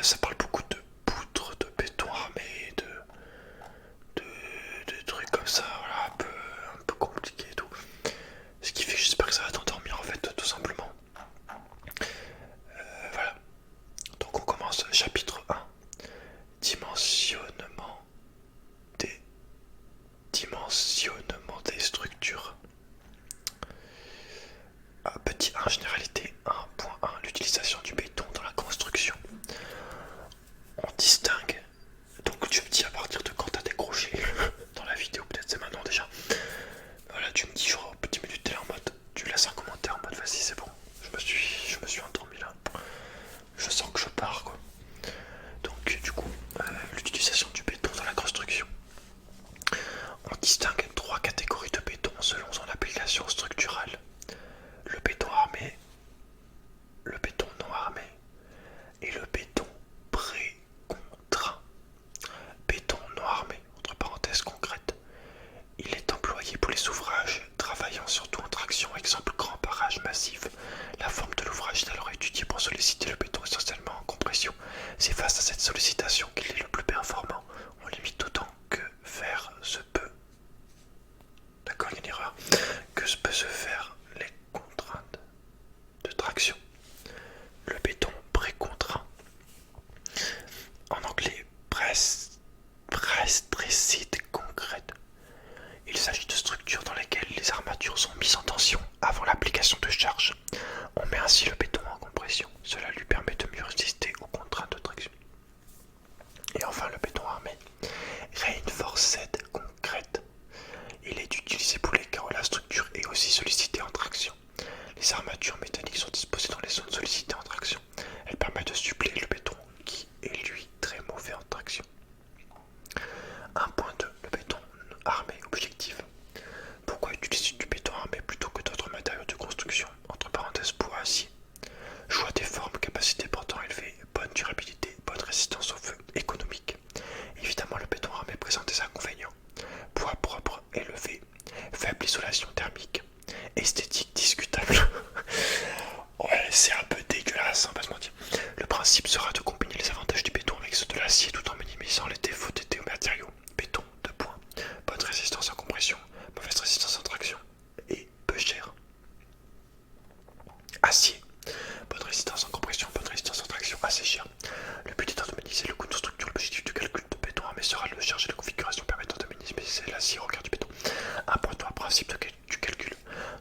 Ça parle beaucoup de poutres, de béton armé, de trucs comme ça, voilà, un peu compliqué et tout. Ce qui fait que j'espère que ça va t'endormir en fait, tout simplement. Voilà. Donc on commence chapitre 1. Dimensionnement des dimensionnement des structures. Petit 1, généralité 1.1, l'utilisation du béton dans la construction. On distingue, donc tu me dis à partir de quand t'as décroché dans la vidéo, peut-être c'est maintenant déjà. Voilà, tu me dis genre 10 minutes t'es là en mode, tu laisses un commentaire en mode vas-y c'est bon, je me suis endormi là. Je sens que je pars quoi. Donc du coup, l'utilisation du béton dans la construction. On distingue trois catégories de béton selon son application structurale. Le béton armé, le béton non armé et le béton pré-contraint. Béton non armé, entre parenthèses concrètes. Il est employé pour les ouvrages travaillant surtout en traction, exemple grand barrage massif. La forme de l'ouvrage est alors étudiée pour solliciter le béton essentiellement en compression. C'est face à cette sollicitation qu'il est le plus performant. On limite autant que faire se peut. D'accord, il y a une erreur. Que peut se faire les contraintes de traction. Le béton précontraint. En anglais, prestressed concrete. Il s'agit de structures dans lesquelles les armatures sont mises en tension avant l'application de charge. On met ainsi le béton en compression. Cela lui permet de mieux résister aux contraintes de traction. Et enfin le béton armé. Reinforced concrete. Il est utilisé pour les cas où la structure est aussi sollicitée en traction. Les armatures métalliques sont disposées dans les zones sollicitées en traction. Elles permettent de suppléer le béton qui est lui très mauvais en traction. 1.2. Le béton armé objectif. Pourquoi utiliser du béton armé plutôt que d'autres matériaux de construction, entre parenthèses bois, acier? Choix des formes, capacité portant élevée, bonne durabilité, bonne résistance au feu, économique. Évidemment, le béton armé présente des inconvénients. Poids propre élevé, faible isolation thermique, esthétique discutable. Ouais, c'est un peu dégueulasse, on va se mentir. Le principe sera de combiner les avantages du béton avec ceux de l'acier tout en minimisant les défauts des matériaux. Béton, 2 points. Bonne résistance en compression, mauvaise résistance en traction et peu cher. Acier, bonne résistance en compression, bonne résistance en traction, assez cher. Le but étant de minimiser le coût de structure, l'objectif de calcul de béton armé sera de charger la configuration permettant de minimiser l'acier au regard du béton. Un point de principe du calcul.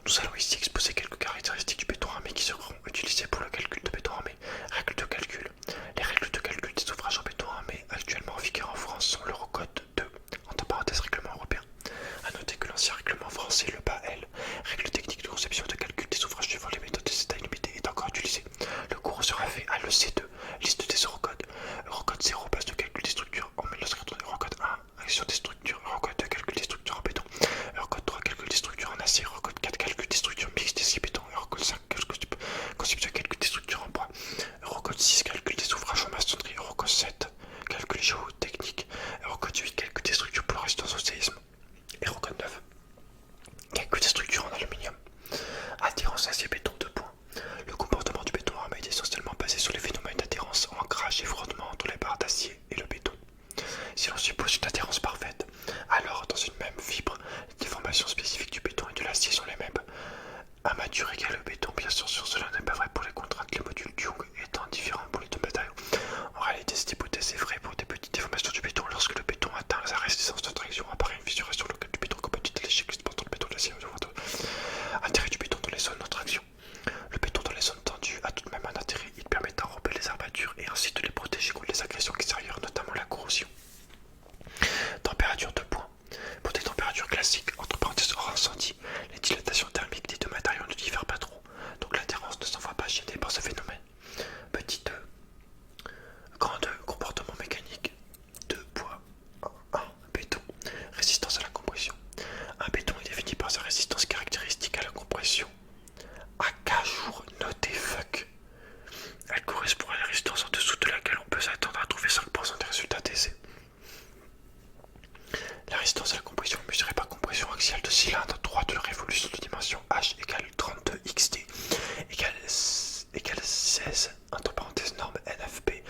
Nous allons ici exposer quelques caractéristiques du béton armé qui seront utilisées pour le calcul de béton armé. Règles de calcul. Les règles de calcul des ouvrages en béton armé actuellement en vigueur en France sont l'Eurocode 2, entre parenthèses règlement européen. A noter que l'ancien règlement français, le BAL, règle technique de conception et de calcul des ouvrages suivant les méthodes des états illimités, est encore utilisé. Le cours sera fait à l'EC2, liste des Eurocodes. Eurocode 0, base de calcul des structures en 1980. Eurocode 1, action des structures. Eurocode 2, calcul des structures en béton. Eurocode 3, calcul des structures en acier. Eurocode 4, calcul des structures mixtes des béton. Eurocode 5, conception et calcul des structures en bois. Eurocode 6, calcul des ouvrages en maçonnerie. Eurocode 7, calcul géotechnique. Eurocode 8, calcul des structures pour la résistance au séisme. Eurocode 9, calcul des structures en aluminium. Adhérence acier-béton, 2 points. Le comportement du béton armé est essentiellement basé sur les phénomènes d'adhérence, ancrage et frottement entre les barres d'acier et le béton. Si l'on suppose une adhérence parfaite, alors dans une même fibre, les déformations spécifiques du béton et de l'acier sont les mêmes. Armature égale le béton, bien sûr, cela n'est pas vrai pour les contraintes, les modules Young étant différents pour les deux matériaux. En réalité, cette hypothèse est vraie pour des petites déformations du béton. Lorsque le béton atteint sa résistance de traction, apparaît une fissuration locale du béton compatible à l'échec entre le béton et l'acier. Intérêt du béton dans les zones de traction. Le béton dans les zones tendues a tout de même un intérêt. Il permet d'enrober les armatures et ainsi de les protéger contre les agressions extérieures, notamment la corrosion. Température 2 points. Pour des températures classiques, entre parenthèses hors incendie, les dilatations thermiques des deux matériaux ne diffèrent pas trop, donc l'adhérence ne s'en va pas gêner par ce phénomène. Petit 2. Grand 2. Comportement mécanique. 2.1. Béton. Résistance à la compression. Un béton est défini par sa résistance caractéristique à la compression. AK jour noté fuck. Elle correspond à la résistance en dessous de laquelle on peut s'attendre à trouver 5% des résultats d'essai. La résistance à la compression est mesurée par compression axiale de cylindre droit de révolution de dimension H égale 32 XT égale 16 entre parenthèses norme NFP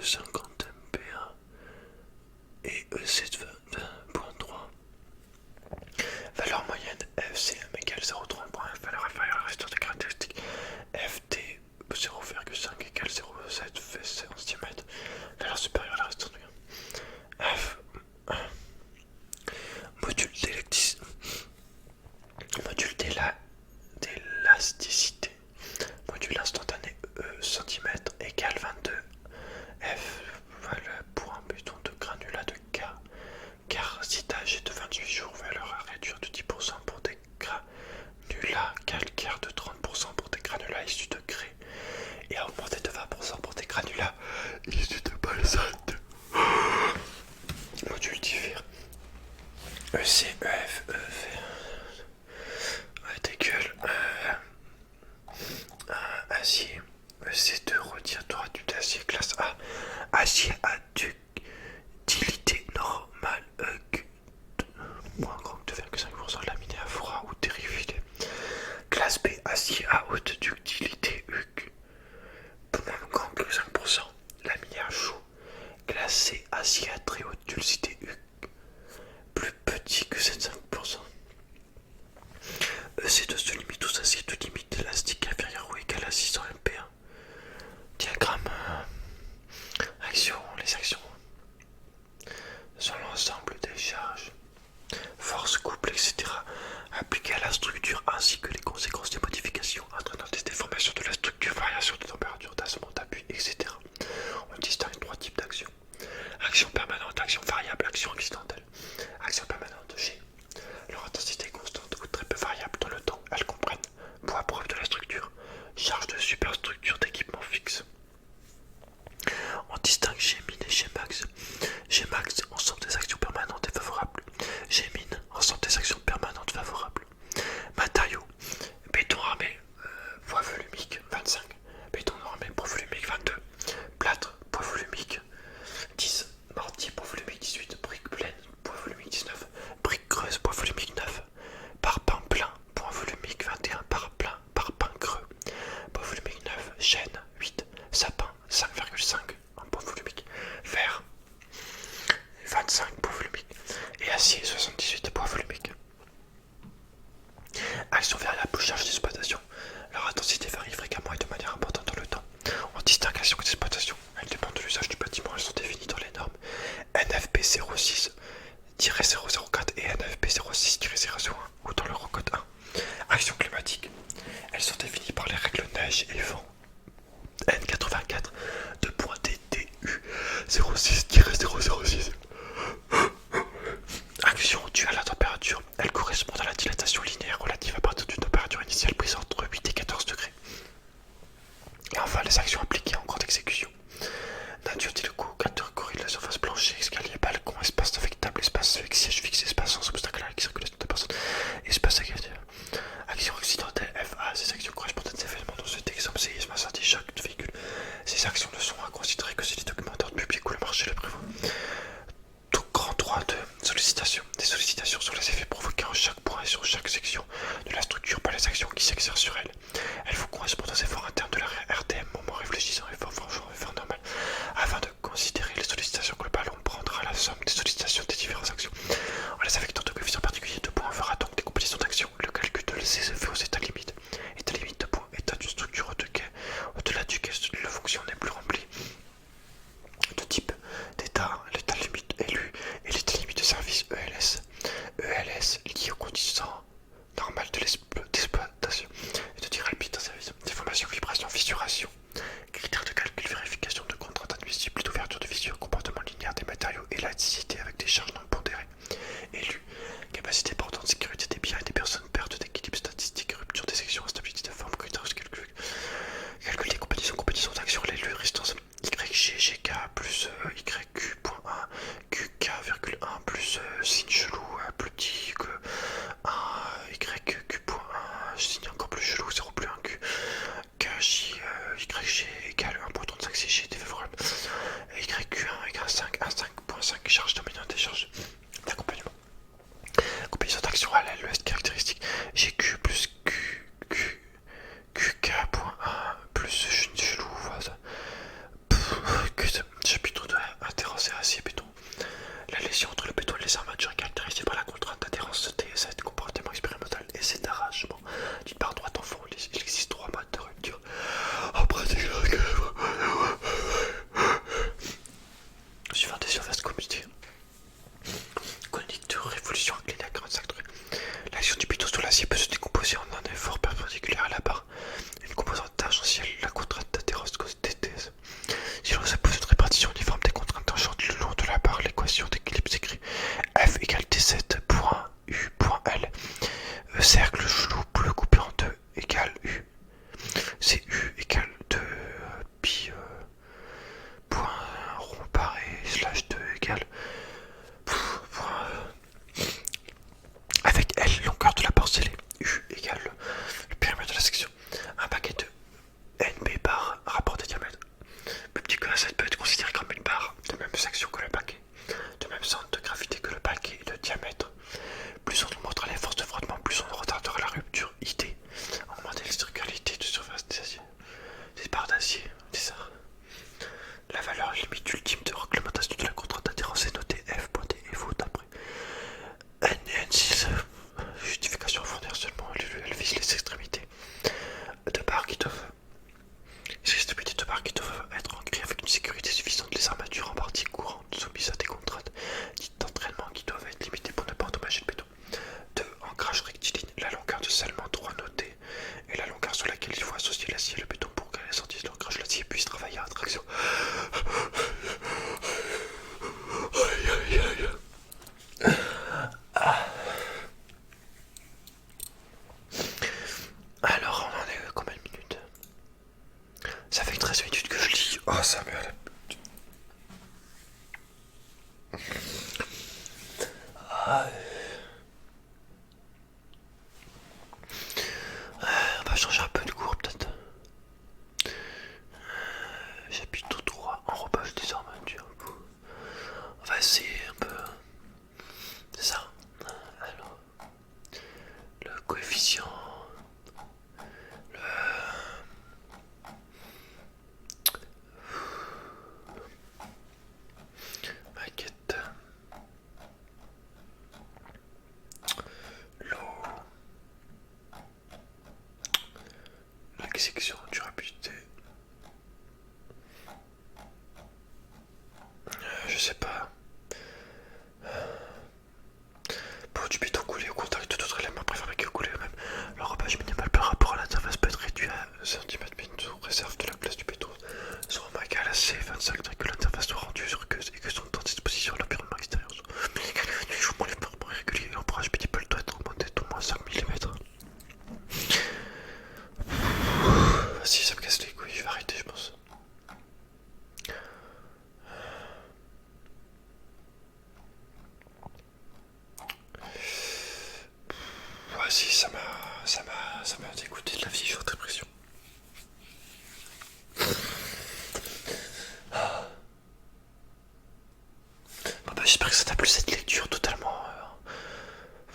50 MPa et EC20.3. Valeur moyenne FCM égale 0,3. Valeur inférieure à la restante des caractéristiques FT 0,5 égale 0,7 fs en cm. Valeur supérieure à la restante F. Module d'élasticité. Module instantané E cm égale 22 F. Valeur pour un béton de granulat de K. Car si âgé de 28 jours, valeur à réduire de 10% pour des granulats calcaires, de 30% pour des granulats issus de grès et à augmenter de 20% pour des granulats issus de basalte. Module divers EC, EF, EF. Ouais, ta gueule. Acier. EC2 radiatoire du d'acier classe A. Acier à ductilité normale. Moins grand que 2,5% laminé à froid ou dérivé. Classe B. Acier à haute ductilité UC. Moins grand que 5%. Laminé à chaud. Classe C. Acier à très haute dulcité UC. Plus petit que 7,5%. EC2 se limite aux aciers de limite élastique inférieure ou égale à 600 MPa. Diagramme. Action. Les actions sont l'ensemble des charges, force, couple, etc. appliquées à la structure ainsi que les conséquences des modifications entraînant des déformations de la structure, variation de température, tassement d'appui, etc. On distingue 3 types d'actions. Action permanente, action variable, action accidentelle. Action permanente G. Leur intensité est constante ou très peu variable dans le temps. Elles comprennent poids propre de la structure, charge de superstructure d'équipement fixe. On distingue G-min et G-max. G-max, ensemble des actions permanentes et favorables. G-min, ensemble des actions permanentes favorables. Matériaux. Béton armé, poids volumique 25. Béton armé, poids volumique 22. Plâtre, poids volumique 10. Mortier, poids volumique 18. Brique pleine, poids volumique 19. Brique creuse, poids volumique 9. Parpaing plein, poids volumique 21. Parpaing creux, poids volumique 9. Chêne 8. Sapin 5,5 en poids volumique. Fer 25 poids volumique. Et acier 78 poids volumique. Action variable ou charge d'exploitation. Leur intensité varie fréquemment et de manière importante dans le temps. On distingue action d'exploitation. Elles dépendent de l'usage du bâtiment. Elles sont définies dans les normes NFP 06-004 et NFP 06-001 ou dans l'Eurocode 1. Action climatique. Elles sont définies par les règles neige et vent N84 2.DTU 06-006. Action due à la température. Elles correspondent à la dilatation linéaire relative à partir d'une température initiale prise entre 8 et 14 degrés. Et enfin, les actions appliquées en grande exécution. Nature dit le coup, capteur corrige la surface plancher, escalier, balcon, espace affectable, espace avec siège fixe, espace sans obstacle à la circulation de personnes, espace agrégé. Action accidentelle FA, ces actions correspondent à des événements dans cet exemple, séisme, incendie, choc de véhicule. Ces actions ne sont à considérer que si les documents d'ordre public ou le marché le prévoient. Tout grand droit de sollicitation. Des sollicitations sur les effets provoqués en chaque point et sur chaque section de la structure par les actions qui s'exercent sur elle. Elles vous correspondent aux efforts internes de la RTM, moment réfléchissant, effort forgeant, effort normal. Afin de considérer les sollicitations globales, on prendra la somme des sollicitations des différentes actions. En les affectant de coefficients particuliers de points, on fera donc des compositions d'actions. Le calcul de ces effets aux états limites. État limite de points, état d'une structure au-delà duquel la fonction n'est plus remplie. De type d'état, l'état limite élu et l'état limite de service ELS. ELS lié aux conditions normales de l'exploitation et de tir rapide d'un service. Déformation, vibration, fissuration. Critères de calcul, vérification de contraintes admissibles, d'ouverture de visio, comportement linéaire des matériaux, élasticité avec des charges non pondérées. Élu, capacité portante de sécurité des biens et des personnes, perte d'équilibre statistique, rupture des sections, instabilité de forme, critères de calcul des compétitions d'action, l'élu, résistance YGGK plus YQ.1, QK,1 plus signe chelou plus petit que 1, YQ.1, signe encore plus chelou, 0 plus 1 Q, KJ, YG égale 1.35 CG défavorable, YQ1 égale 5, 1.5 charge dominante des charges d'accompagnement. Compétition d'action à l'ouest caractéristique, GQ plus QK.1 plus chelou, voilà. Que regarde, traction. Aïe, aïe, aïe. Alors, on en est combien de minutes? Ça fait 13 minutes que je lis. Oh, ça me la pute. Ah, on va changer un peu de cours, peut-être. J'appuie tout droit, enrobage des armatures. On va essayer un peu. C'est ça. Alors, le coefficient. Maquette. L'eau. L'exécution, durabilité. Je sais pas. Pour du béton coulé au contact d'autres éléments préfabriqués ou coulés eux-mêmes, l'enrobage minimal par rapport à l'interface peut être réduit à 1 cm sous réserve de la place du béton. Soit magal à C25 que l'interface soit rendue rugueuse et que son temps d'exposition à l'environnement extérieur soit du jugement les mouvements réguliers et l'ombrage minimal doit être augmenté d'au moins 5 mm. Si ça me casse les couilles, je vais arrêter je pense. Ouais si ça m'a dégoûté de la vie, je suis en dépression. Bon bah j'espère que ça t'a plu cette lecture totalement.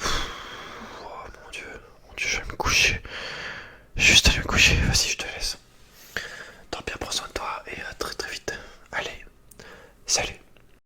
Oh mon dieu, je vais me coucher. Juste aller me coucher, vas-y je te laisse.